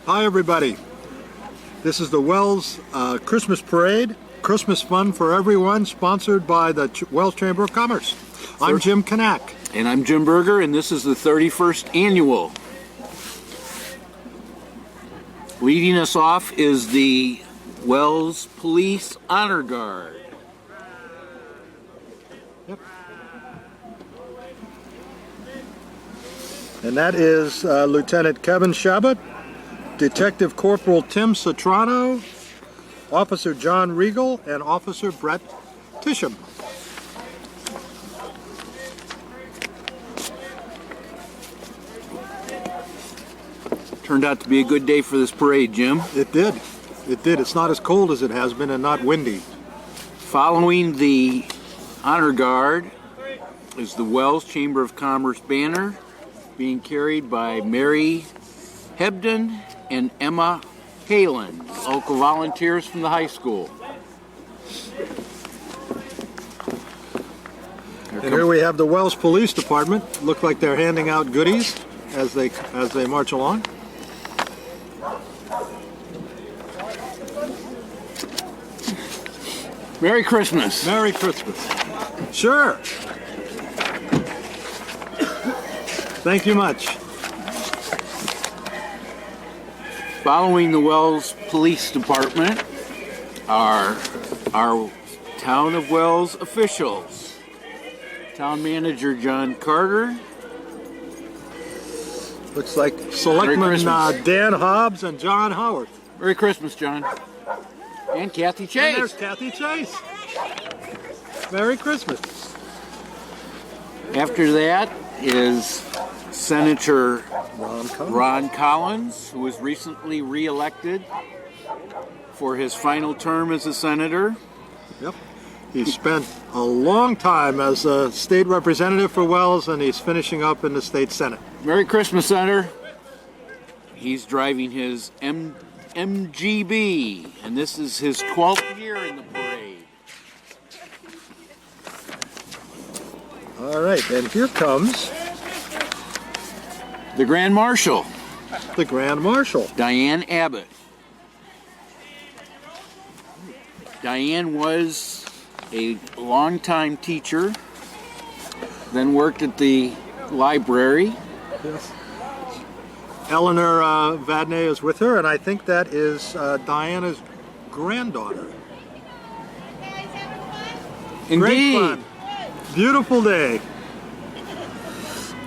Hi everybody. This is the Wells Christmas Parade, Christmas fun for everyone, sponsored by the Wells Chamber of Commerce. I'm Jim Knack. And I'm Jim Berger, and this is the 31st annual. Leading us off is the Wells Police Honor Guard. Yep. And that is Lieutenant Kevin Shabbat, Detective Corporal Tim Sotrano, Officer John Regal, and Officer Brett Tisham. Turned out to be a good day for this parade, Jim. It did. It did. It's not as cold as it has been and not windy. Following the Honor Guard is the Wells Chamber of Commerce banner being carried by Mary Hebden and Emma Halen, local volunteers from the high school. And here we have the Wells Police Department. Look like they're handing out goodies as they march along. Merry Christmas. Merry Christmas. Sure. Thank you much. Following the Wells Police Department are our Town of Wells officials. Town Manager John Carter. Looks like Selectmen Dan Hobbs and John Howard. Merry Christmas, John. And Kathy Chase. And there's Kathy Chase. Merry Christmas. After that is Senator Ron Collins, who was recently re-elected for his final term as a senator. Yep. He spent a long time as a state representative for Wells, and he's finishing up in the state senate. Merry Christmas, Senator. He's driving his MGB, and this is his 12th year in the parade. All right, and here comes the Grand Marshal. The Grand Marshal. Diane Abbott. Diane was a longtime teacher, then worked at the library. Yes. Eleanor Vadney is with her, and I think that is Diana's granddaughter. Indeed. Great fun. Beautiful day.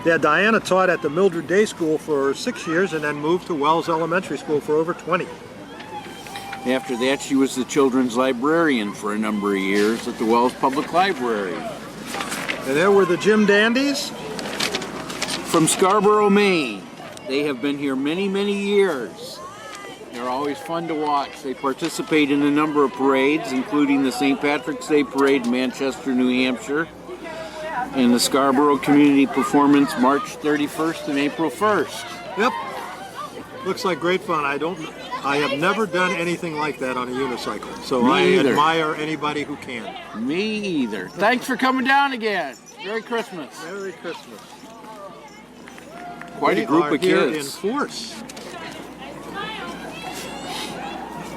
Yeah, Diana taught at the Mildred Day School for 6 years and then moved to Wells Elementary School for over 20. After that, she was the children's librarian for a number of years at the Wells Public Library. And there were the Jim Dandies. From Scarborough, Maine. They have been here many, many years. They're always fun to watch. They participate in a number of parades, including the St. Patrick's Day Parade in Manchester, New Hampshire, and the Scarborough Community Performance March 31st and April 1st. Yep. Looks like great fun. I have never done anything like that on a unicycle, so I admire anybody who can. Me either. Thanks for coming down again. Merry Christmas. Merry Christmas. Quite a group of kids. In force.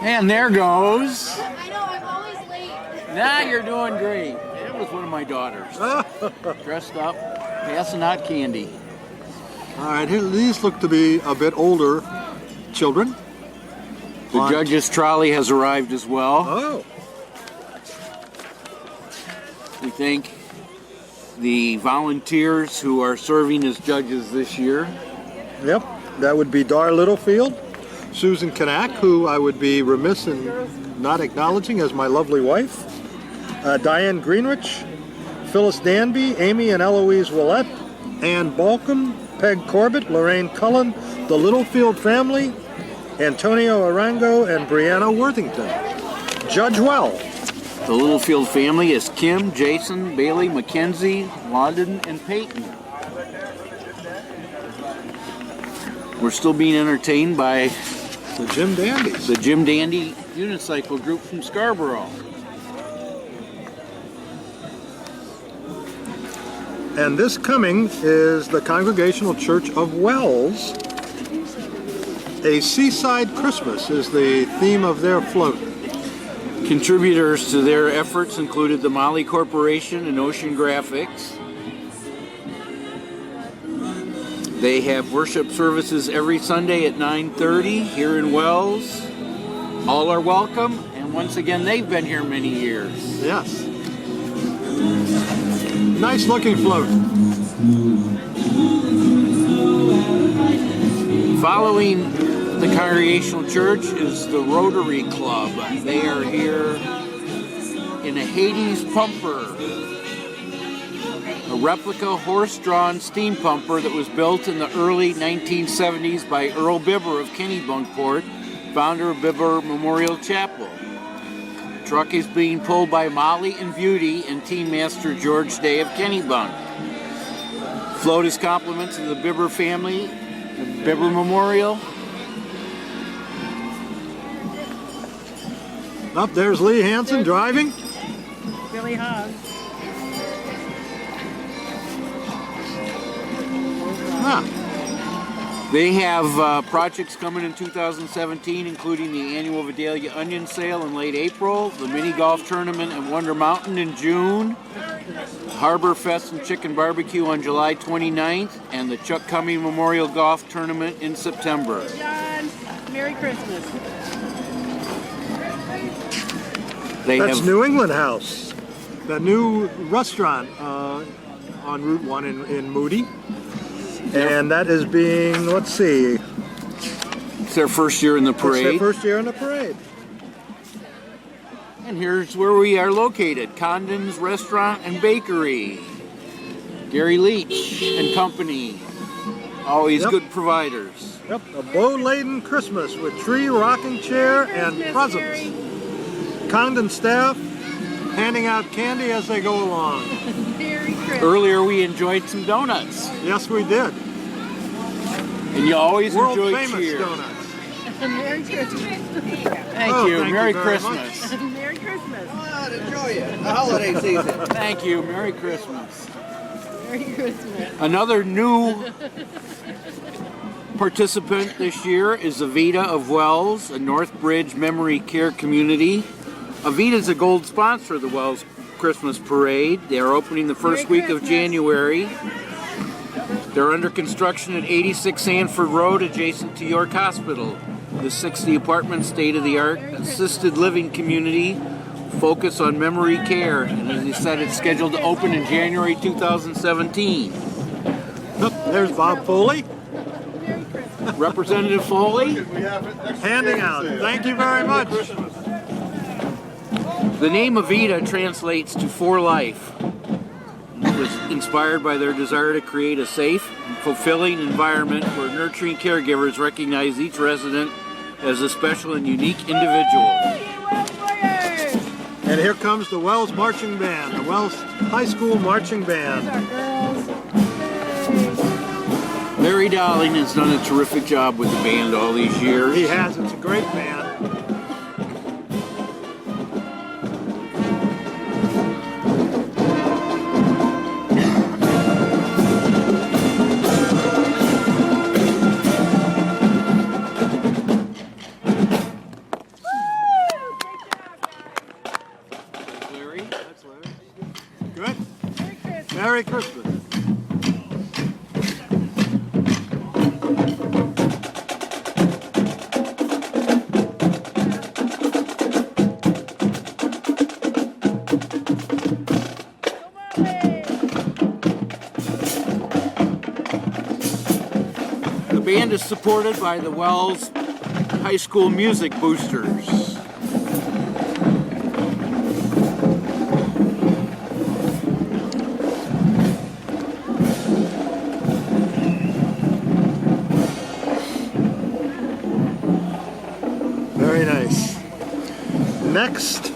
And there goes. I know, I'm always late. Now you're doing great. That was one of my daughters. Dressed up, passing out candy. All right, these look to be a bit older children. The judge's trolley has arrived as well. Oh. We thank the volunteers who are serving as judges this year. Yep, that would be Dar Littlefield, Susan Knack, who I would be remiss in not acknowledging as my lovely wife, Diane Greenrich, Phyllis Danby, Amy and Eloise Willett, Ann Balcom, Peg Corbett, Lorraine Cullen, the Littlefield family, Antonio Arango, and Brianna Worthington. Judge well. The Littlefield family is Kim, Jason, Bailey, Mackenzie, London, and Peyton. We're still being entertained by the Jim Dandies. The Jim Dandy unicycle group from Scarborough. And this coming is the Congregational Church of Wells. A Seaside Christmas is the theme of their float. Contributors to their efforts included the Molly Corporation and Ocean Graphics. They have worship services every Sunday at 9:30 here in Wells. All are welcome, and once again, they've been here many years. Yes. Nice looking float. Following the Congregational Church is the Rotary Club. They are here in a Hades pumper, a replica horse-drawn steam pumper that was built in the early 1970s by Earl Bibber of Kennebunkport, founder of Bibber Memorial Chapel. The truck is being pulled by Molly and Beauty and Team Master George Day of Kennebunk. Float is compliments of the Bibber family, the Bibber Memorial. Up there's Lee Hansen driving. Billy Hogg. They have projects coming in 2017, including the annual Vidalia Onion Sale in late April, the mini golf tournament at Wonder Mountain in June, Harbor Fest and Chicken Barbecue on July 29th, and the Chuck Cumming Memorial Golf Tournament in September. John, Merry Christmas. That's New England House, the new restaurant on Route 1 in Moody. And that is being, let's see. It's their first year in the parade. It's their first year in the parade. And here's where we are located, Condon's Restaurant and Bakery. Gary Leach and Company, always good providers. Yep, a bow-laden Christmas with tree, rocking chair, and presents. Condon staff handing out candy as they go along. Merry Christmas. Earlier we enjoyed some donuts. Yes, we did. And you always enjoy World-famous cheer. donuts. Merry Christmas. Thank you. Merry Christmas. Merry Christmas. Enjoy it. The holiday season. Thank you. Merry Christmas. Merry Christmas. Another new participant this year is Avita of Wells, a Northbridge memory care community. Avita is a gold sponsor of the Wells Christmas Parade. They are opening the first week of January. They're under construction at 86 Sanford Road, adjacent to York Hospital. The 60 apartment state-of-the-art assisted living community focus on memory care. And as I said, it's scheduled to open in January 2017. There's Bob Foley. Representative Foley. Handing out. Thank you very much. The name Avita translates to for life. It was inspired by their desire to create a safe and fulfilling environment where nurturing caregivers recognize each resident as a special and unique individual. And here comes the Wells Marching Band, the Wells High School Marching Band. Larry Dowling has done a terrific job with the band all these years. He has. It's a great band. Good. Merry Christmas. The band is supported by the Wells High School Music Boosters. Very nice. Next,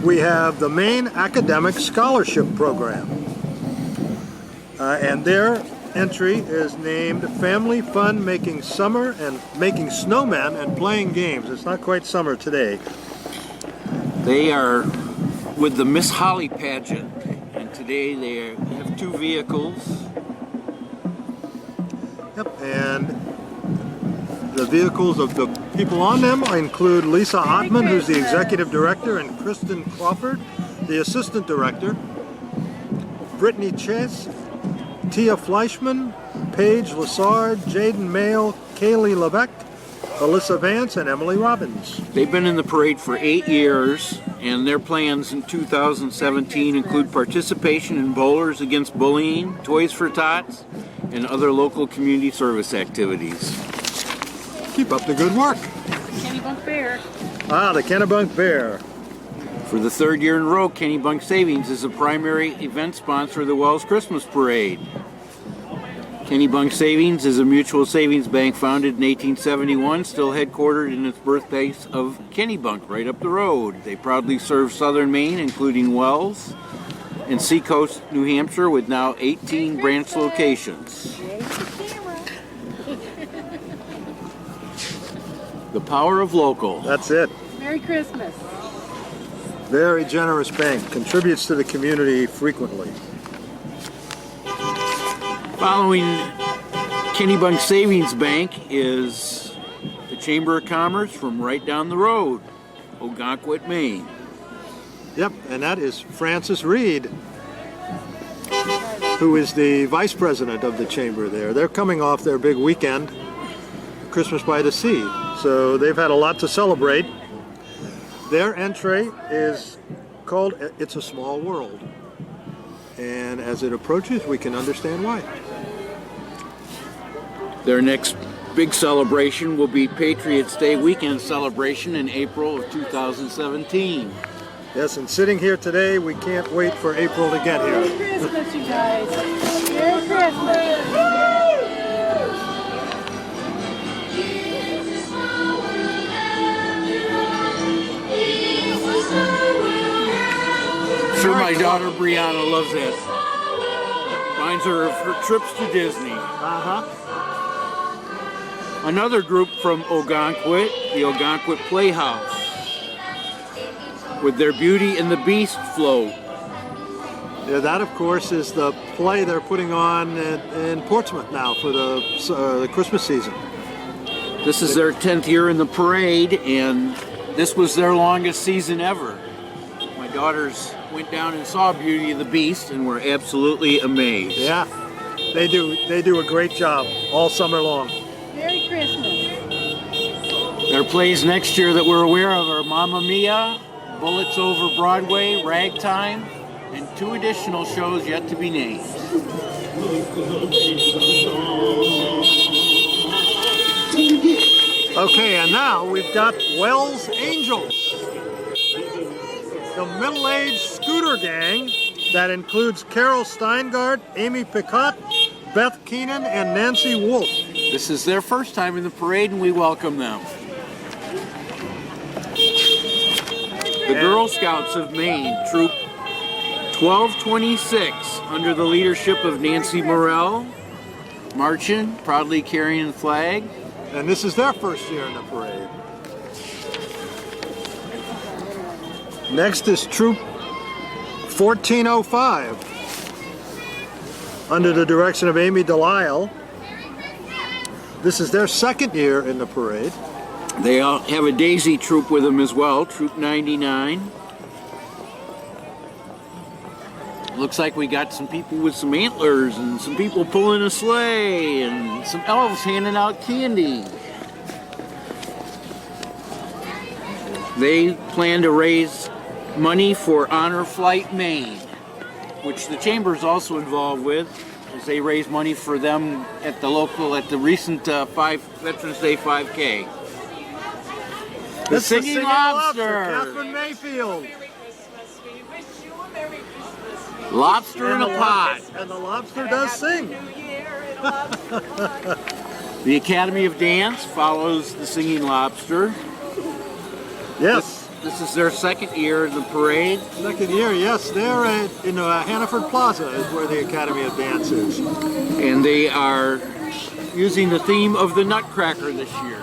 we have the Maine Academic Scholarship Program. And their entry is named Family Fun Making Summer and Making Snowmen and Playing Games. It's not quite summer today. They are with the Miss Holly pageant, and today they have two vehicles. Yep, and The vehicles of the people on them include Lisa Ottman, who's the executive director, and Kristen Crawford, the assistant director. Brittany Chase, Tia Fleischman, Paige Lassard, Jaden Mail, Kaylee Levesque, Alyssa Vance, and Emily Robbins. They've been in the parade for 8 years, and their plans in 2017 include participation in Bowlers Against Bullying, Toys for Tots, and other local community service activities. Keep up the good work. Kennybunk Bear. Ah, the Kennebunk Bear. For the 3rd year in a row, Kennybunk Savings is a primary event sponsor of the Wells Christmas Parade. Kennybunk Savings is a mutual savings bank founded in 1871, still headquartered in its birthplace of Kennybunk, right up the road. They proudly serve southern Maine, including Wells and Seacoast, New Hampshire, with now 18 branch locations. The power of local. That's it. Merry Christmas. Very generous bank. Contributes to the community frequently. Following Kennybunk Savings Bank is the Chamber of Commerce from right down the road, Ogonquit, Maine. Yep, and that is Francis Reed, who is the vice president of the chamber there. They're coming off their big weekend, Christmas by the Sea, so they've had a lot to celebrate. Their entree is called It's a Small World, and as it approaches, we can understand why. Their next big celebration will be Patriots Day weekend celebration in April of 2017. Yes, and sitting here today, we can't wait for April to get Merry here. Christmas, you guys. Merry Christmas. I'm sure my daughter Brianna loves that. Reminds her of her trips to Disney. Uh-huh. Another group from Ogonquit, the Ogonquit Playhouse, with their Beauty and the Beast float. Yeah, that, of course, is the play they're putting on in Portsmouth now for the Christmas season. This is their 10th year in the parade, and this was their longest season ever. My daughters went down and saw Beauty and the Beast and were absolutely amazed. Yeah, they do a great job all summer long. Merry Christmas. Their plays next year that we're aware of are Mamma Mia, Bullets Over Broadway, Ragtime, and 2 additional shows yet to be named. Okay, and now we've got Wells Angels, the middle-aged scooter gang that includes Carol Steingart, Amy Picott, Beth Keenan, and Nancy Wolf. This is their first time in the parade, and we welcome them. The Girl Scouts of Maine, Troop 1226, under the leadership of Nancy Morrell, marching, proudly carrying the flag. And this is their first year in the parade. Next is Troop 1405, under the direction of Amy Delisle. This is their second year in the parade. They all have a Daisy troop with them as well, Troop 99. Looks like we got some people with some antlers and some people pulling a sleigh and some elves handing out candy. They plan to raise money for Honor Flight Maine, which the chamber is also involved with, as they raise money for them at the recent Veterans Day 5K. The This is Singing Lobster. Catherine Mayfield. Lobster in a pot. And the lobster does sing. The Academy of Dance follows the Singing Lobster. Yes, This is their second year in the parade. second year, yes. They're in Hannaford Plaza is where the Academy of Dance is. And they are using the theme of the Nutcracker this year.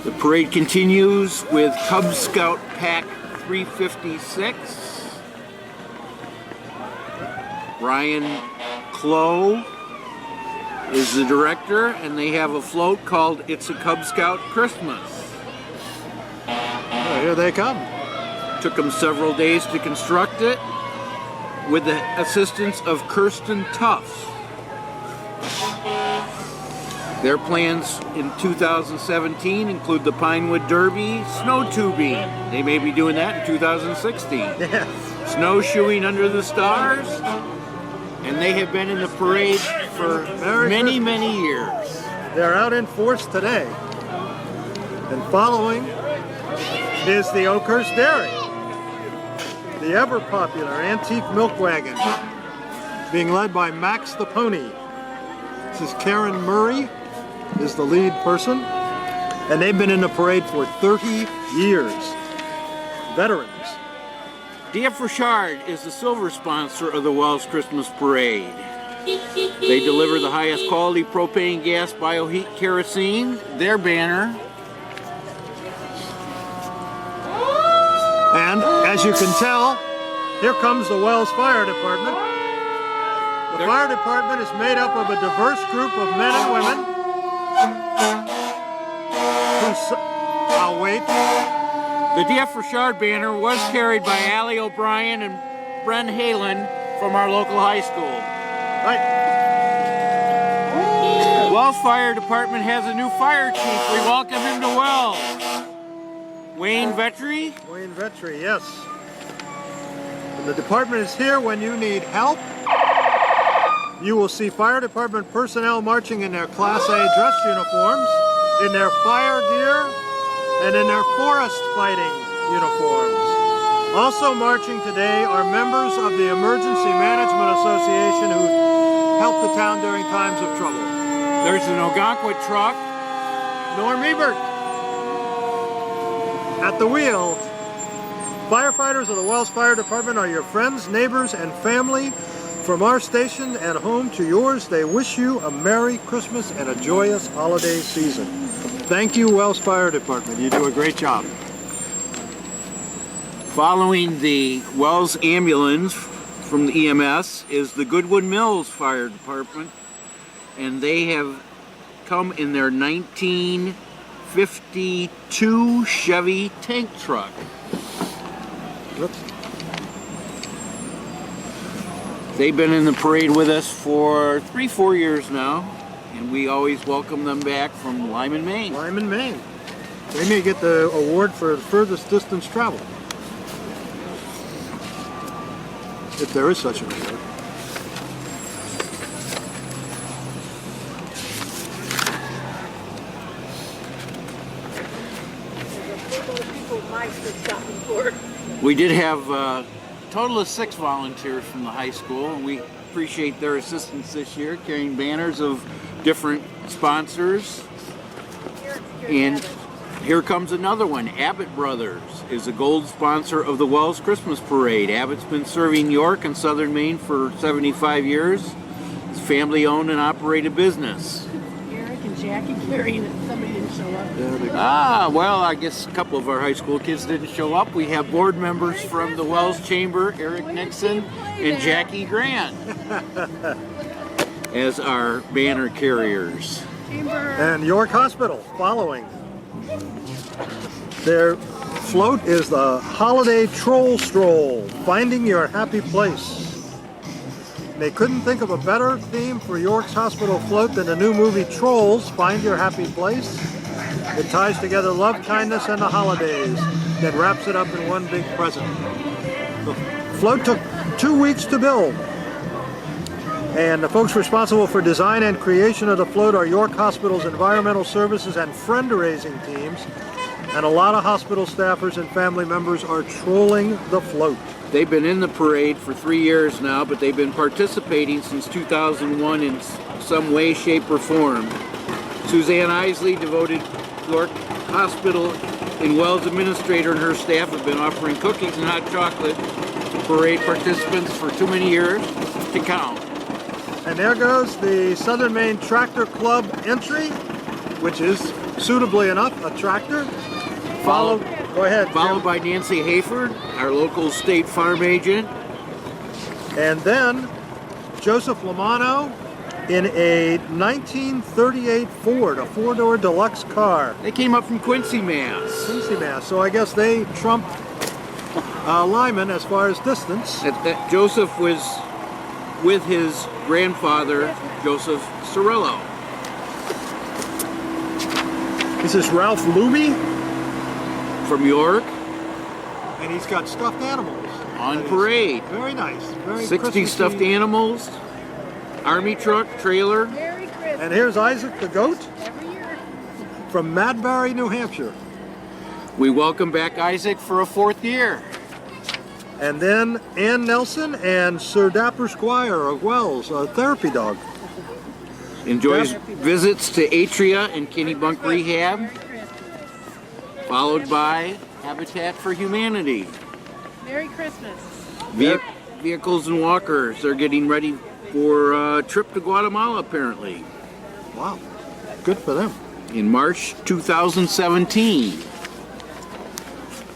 The parade continues with Cub Scout Pack 356. Brian Clough is the director, and they have a float called It's a Cub Scout Christmas. Oh, here they come. Took them several days to construct it with the assistance of Kirsten Tufts. Their plans in 2017 include the Pinewood Derby, snow tubing. They may be doing that in 2016. Yeah. Snowshoeing under the stars. And they have been in the parade for many years. They're out in force today. And following is the Oakhurst Dairy, the ever popular antique milk wagon, being led by Max the Pony. This is Karen Murray, is the lead person, and they've been in the parade for 30 years. Veterans. D.F. Richard is the silver sponsor of the Wells Christmas Parade. They deliver the highest quality propane gas bioheat kerosene, their banner. And as you can tell, here comes the Wells Fire Department. The fire department is made up of a diverse group of men and women I'll wait. The D.F. Richard banner was carried by Allie O'Brien and Bren Halen from our local high school. Right. Wells Fire Department has a new fire chief. We welcome him to Wells. Wayne Vetri. Wayne Vetri, yes. And the department is here when you need help. You will see fire department personnel marching in their Class A dress uniforms, in their fire gear, and in their forest fighting uniforms. Also marching today are members of the Emergency Management Association who help the town during times of trouble. There's an Algonquin truck. Norm Ebert at the wheel. Firefighters of the Wells Fire Department are your friends, neighbors, and family. From our station and home to yours, they wish you a Merry Christmas and a joyous holiday season. Thank you, Wells Fire Department. You do a great job. Following the Wells ambulance from the EMS is the Goodwood Mills Fire Department, and they have come in their 1952 Chevy tank truck. Oops. They've been in the parade with us for 3-4 years now, and we always welcome them back from Lyman, Maine. Lyman, Maine. They may get the award for the furthest distance travel. If there is such an award. We did have a total of 6 volunteers from the high school, and we appreciate their assistance this year, carrying banners of different sponsors. And here comes another one. Abbott Brothers is a gold sponsor of the Wells Christmas Parade. Abbott's been serving York and Southern Maine for 75 years. It's a family-owned and operated business. Eric and Jackie carrying it. Somebody didn't show up. Well, I guess a couple of our high school kids didn't show up. We have board members from the Wells Chamber, Eric Nixon and Jackie Grant, as our banner carriers. And York Hospital following. Their float is the Holiday Troll Stroll, Finding Your Happy Place. They couldn't think of a better theme for York's hospital float than the new movie Trolls, Find Your Happy Place. It ties together love, kindness, and the holidays, then wraps it up in one big present. The float took 2 weeks to build. And the folks responsible for design and creation of the float are York Hospital's environmental services and friend-raising teams. And a lot of hospital staffers and family members are trolling the float. They've been in the parade for 3 years now, but they've been participating since 2001 in some way, shape, or form. Suzanne Isley, devoted York Hospital and Wells administrator, and her staff have been offering cookies and hot chocolate to parade participants for too many years to count. And there goes the Southern Maine Tractor Club entry, which is, suitably enough, a tractor. Go ahead. Followed by Nancy Hayford, our local state farm agent. And then Joseph Lamano in a 1938 Ford, a four-door deluxe car. They came up from Quincy, Mass. Quincy, Mass. So I guess they trumped Lyman as far as distance. Joseph was with his grandfather, Joseph Cirillo. This is Ralph Luby, From York, and he's got stuffed animals. on That is parade. Very nice. Very 60 Christmassy. stuffed animals, army truck, trailer. Merry Christmas. And here's Isaac the goat Every year. from Madbury, New Hampshire. We welcome back Isaac for a 4th year. And then Ann Nelson and Sir Dapper Squire of Wells, a therapy dog. Enjoys Yep. visits to Atria and Kennebunk Rehab, followed by Habitat for Humanity. Merry Christmas. Vehicles and walkers are getting ready for a trip to Guatemala, apparently, Wow, good for them. in March 2017.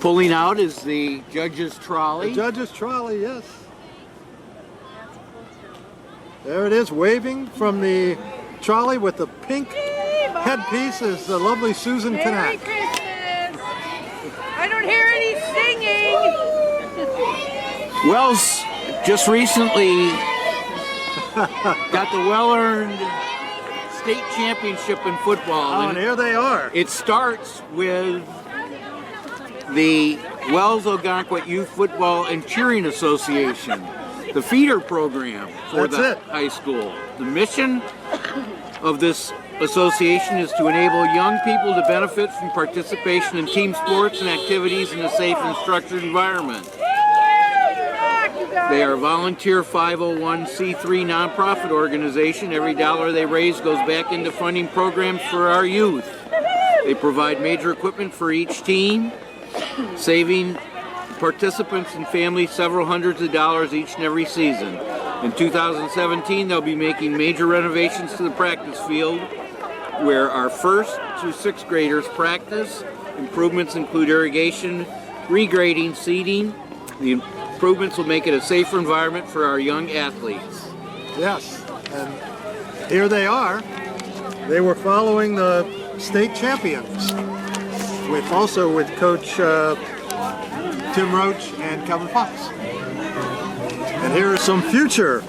Pulling out is the judge's The trolley. judge's trolley, yes. There it is, waving from the trolley with the pink headpiece is the lovely Susan Merry Kanak. Christmas. I don't hear any singing. Wells just recently got the well-earned state championship in football. Oh, and here they are. It starts with the Wells Algonquin Youth Football and Cheering Association, the feeder program for That's the it. high school. The mission of this association is to enable young people to benefit from participation in team sports and activities in a safe and structured environment. They are a volunteer 501c3 nonprofit organization. Every dollar they raise goes back into funding programs for our youth. They provide major equipment for each team, saving participants and families several hundreds of dollars each and every season. In 2017, they'll be making major renovations to the practice field where our 1st through 6th graders practice. Improvements include irrigation, regrading, seeding. The improvements will make it a safer environment for our young athletes. Yes, and here they are. They were following the state champions, also with Coach Tim Roach and Kevin Fox. And here are some future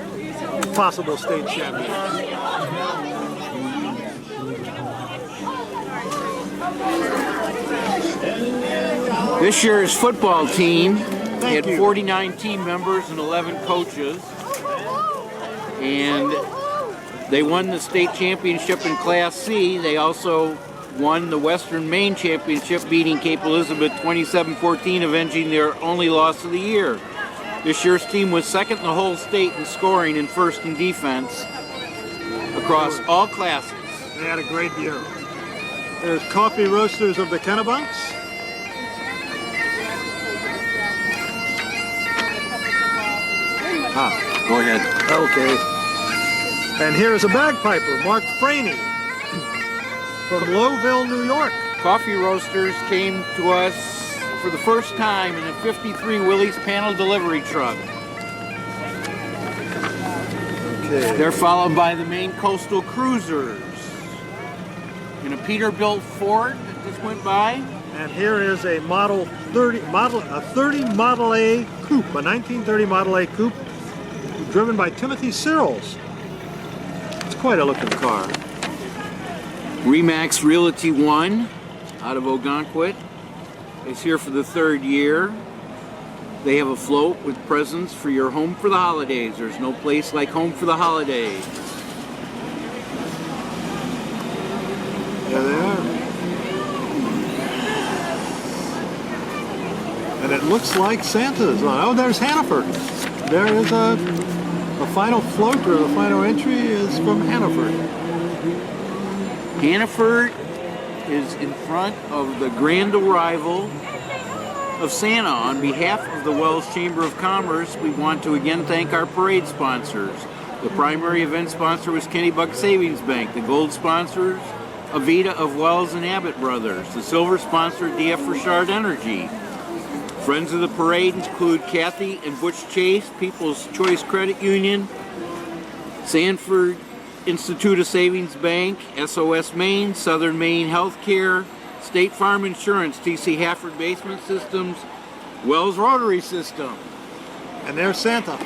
possible state champions. This year's football team had you. 49 team members and 11 coaches. And they won the state championship in Class C. They also won the Western Maine Championship, beating Cape Elizabeth 27-14, avenging their only loss of the year. This year's team was 2nd in the whole state in scoring and 1st in defense across all classes. They had a great year. There's Coffee Roasters of the Kennebunks. Go ahead. Okay. And here's a bagpiper, Mark Franey, from Lowville, New York. Coffee Roasters came to us for the first time in a 53 Willys panel delivery truck. Okay. They're followed by the Maine Coastal Cruisers in a Peterbilt Ford that just went by. And here is a Model 30 Model A coupe, a 1930 Model A coupe, driven by Timothy Searles. It's quite a looking car. Remax Realty 1 out of Ogunquit is here for the 3rd year. They have a float with presents for your home for the holidays. There's no place like home for the holidays. There they are. And it looks like Santa's on. Oh, there's Hannaford. There is the final float or the final entry is from Hannaford. Hannaford is in front of the grand arrival of Santa. On behalf of the Wells Chamber of Commerce, we want to again thank our parade sponsors. The primary event sponsor was Kennebunk Savings Bank. The gold sponsors, Avita of Wells and Abbott Brothers. The silver sponsor, DF Richard Energy. Friends of the parade include Kathy and Butch Chase, People's Choice Credit Union, Sanford Institute of Savings Bank, SOS Maine, Southern Maine Healthcare, State Farm Insurance, TC Hafford Basement Systems, Wells Rotary System. And there's Santa.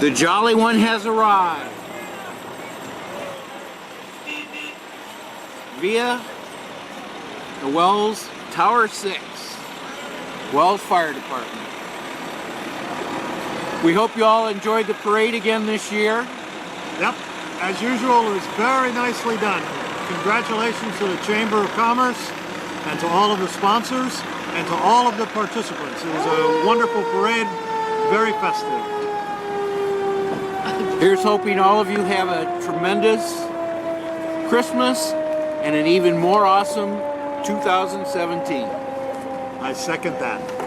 The Jolly One has arrived. Via the Wells Tower 6, Wells Fire Department. We hope you all enjoyed the parade again this year. Yep, as usual, it was very nicely done. Congratulations to the Chamber of Commerce and to all of the sponsors and to all of the participants. It was a wonderful parade, very festive. Here's hoping all of you have a tremendous Christmas and an even more awesome 2017. I second that.